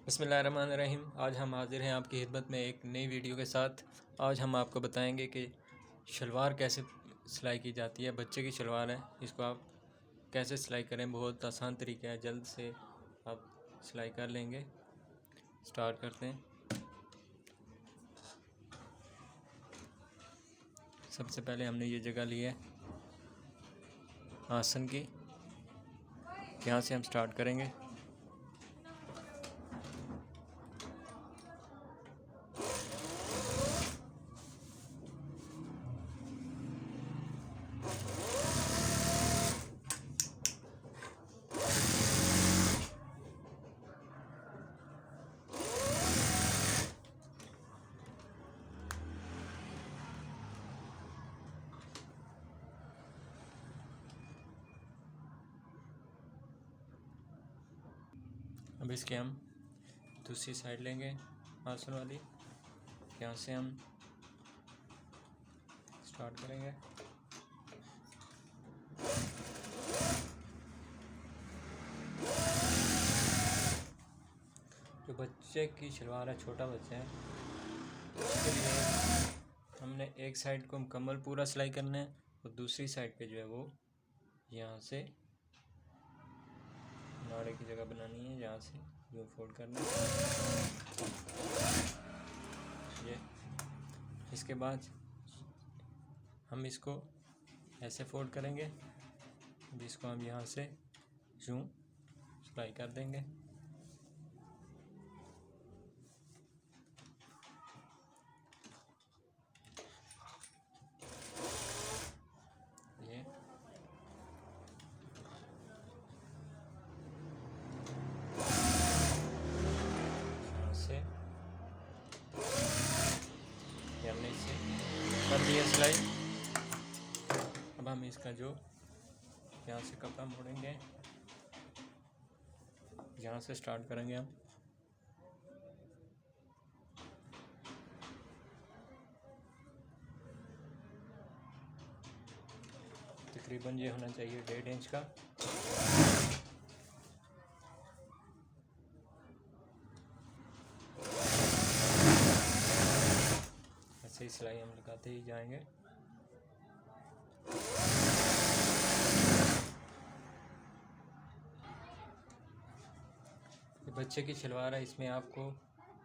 बिस्मिल्लाहिर्रहमानिर्रहीम। आज हम हाजिर हैं आपकी खिदमत में एक नई वीडियो के साथ। आज हम आपको बताएंगे कि शलवार कैसे सिलाई की जाती है। बच्चे की शलवार है, इसको आप कैसे सिलाई करें। बहुत आसान तरीका है, जल्द से आप सिलाई कर लेंगे। स्टार्ट करते हैं। सबसे पहले हमने ये जगह ली है आसन की, यहाँ से हम स्टार्ट करेंगे। अब इसके हम दूसरी साइड लेंगे आसन वाली, यहाँ से हम स्टार्ट करेंगे। जो बच्चे की शलवार है, छोटा बच्चा है, उसके लिए हमने एक साइड को मुकम्मल पूरा सिलाई करना है और दूसरी साइड पे जो है वो यहाँ से नाड़े की जगह बनानी है, यहाँ से यूँ फोल्ड करना है। ये इसके बाद हम इसको ऐसे फोल्ड करेंगे, जिसको हम यहाँ से यूँ सिलाई कर देंगे। ये यहाँ से हमने इसे कर दिया सिलाई। अब हम इसका जो यहाँ से कपड़ा मोड़ेंगे, यहाँ से स्टार्ट करेंगे हम। तकरीबन ये होना चाहिए 1.5 इंच का। ऐसे ही सिलाई हम लगाते ही जाएंगे। ये बच्चे की शलवार है, इसमें आपको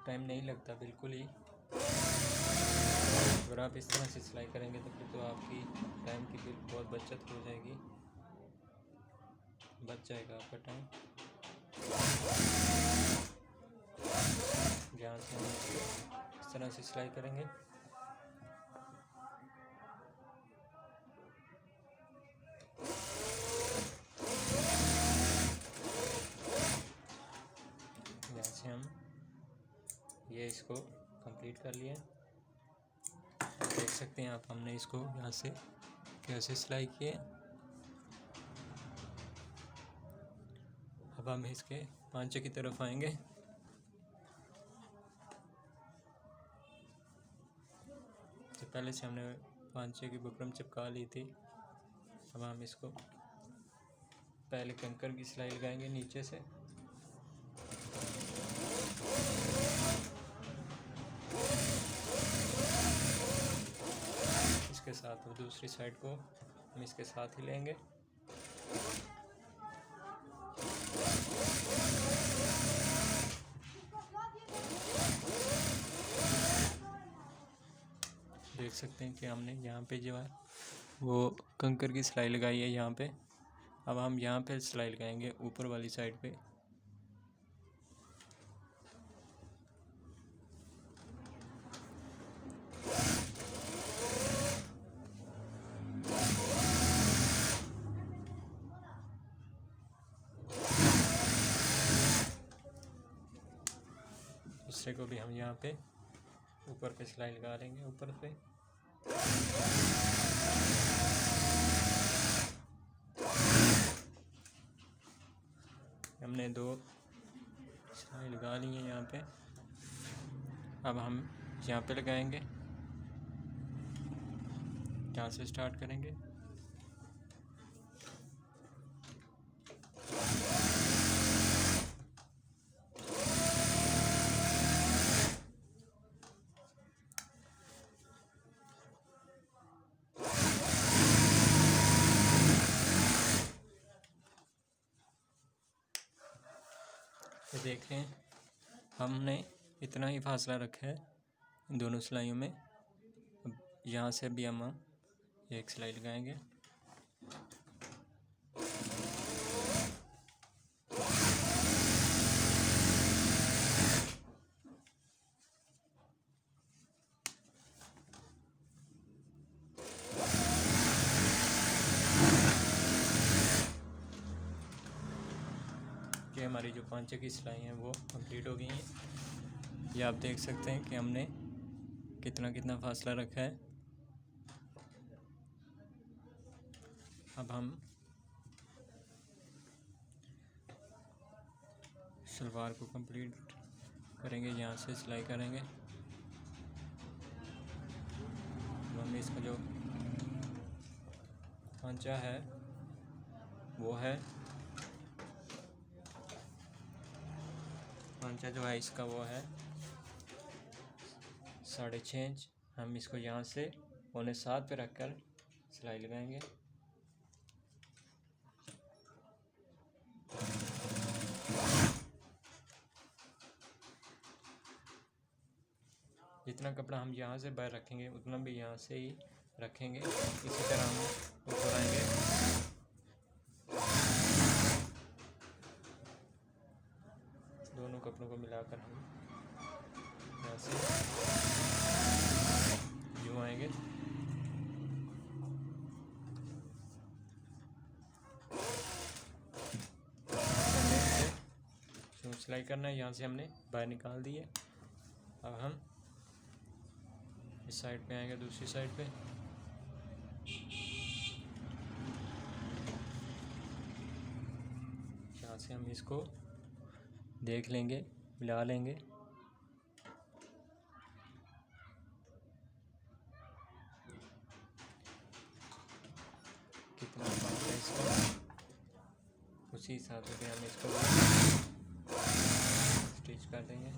टाइम नहीं लगता बिल्कुल ही। अगर आप इस तरह से सिलाई करेंगे तो फिर तो आपकी टाइम की बहुत बचत हो जाएगी, बच जाएगा आपका टाइम। यहाँ से हम इस तरह से सिलाई करेंगे। यहाँ से हम ये इसको कंप्लीट कर लिए। देख सकते हैं आप, हमने इसको यहाँ से कैसे सिलाई किए। अब हम इसके पांचे की तरफ आएंगे। तो पहले से हमने पांचे की बुकरम चिपका ली थी। अब हम इसको पहले कंकर की सिलाई लगाएंगे नीचे से। इसके साथ वो दूसरी साइड को हम इसके साथ ही लेंगे। देख सकते हैं कि हमने यहाँ पे जो है वो कंकर की सिलाई लगाई है यहाँ पे। अब हम यहाँ पे सिलाई लगाएंगे ऊपर वाली साइड पे। दूसरे को भी हम यहाँ पे ऊपर पे सिलाई लगा लेंगे, ऊपर पे। हमने 2 सिलाई लगा ली है यहाँ पे। अब हम यहाँ पे लगाएंगे, यहाँ से स्टार्ट करेंगे। ये देख रहे हैं, हमने इतना ही फासला रखा है इन दोनों सिलाइयों में। अब यहाँ से भी हम एक सिलाई लगाएंगे। कि हमारी जो पांचे की सिलाई हैं वो कंप्लीट हो गई हैं। ये आप देख सकते हैं कि हमने कितना कितना फासला रखा है। अब हम सलवार को कंप्लीट करेंगे, यहाँ से सिलाई करेंगे। हम इसका जो पांचा है वो है, पांचा जो है इसका वो है 6.5 इंच। हम इसको यहाँ से 6.25 पे रखकर सिलाई लगाएंगे। जितना कपड़ा हम यहाँ से बाहर रखेंगे उतना भी यहाँ से ही रखेंगे। इसी तरह हम ऊपर आएंगे। दोनों कपड़ों को मिलाकर हम यहाँ से यूँ आएंगे। सिलाई करना है, यहाँ से हमने बाहर निकाल दी है। अब हम इस साइड पे आएंगे, दूसरी साइड पे। यहाँ से हम इसको देख लेंगे, मिला लेंगे। कितना पास है इसका, उसी हिसाब से हम इसको स्टिच कर देंगे।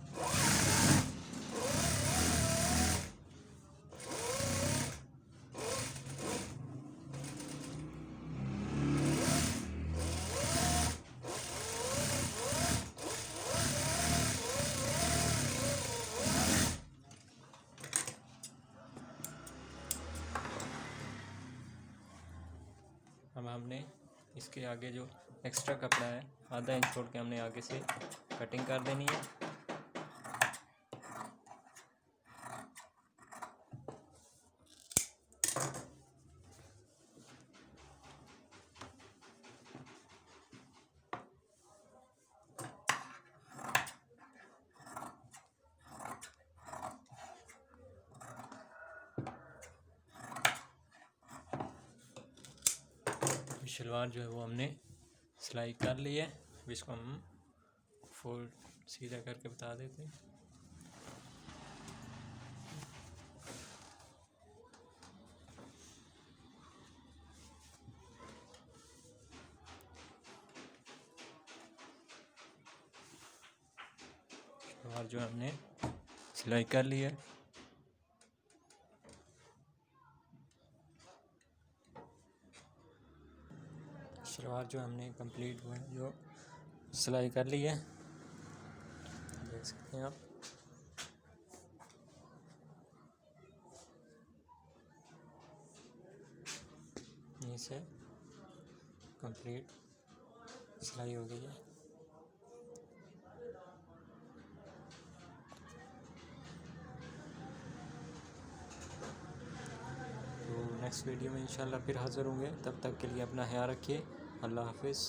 अब हमने इसके आगे जो एक्स्ट्रा कपड़ा है आधा इंच छोड़ के हमने आगे से कटिंग कर देनी है। शलवार जो है वो हमने सिलाई कर ली है। अब इसको हम फोल्ड सीधा करके बता देते हैं। शलवार जो हमने सिलाई कर ली है। शलवार जो हमने कंप्लीट हुआ है, जो सिलाई कर ली है, देख सकते हैं आप। यहीं से कंप्लीट सिलाई हो गई है। तो नेक्स्ट वीडियो में इंशाल्लाह फिर हाज़िर होंगे। तब तक के लिए अपना ख्याल रखिए। अल्लाह हाफिज़।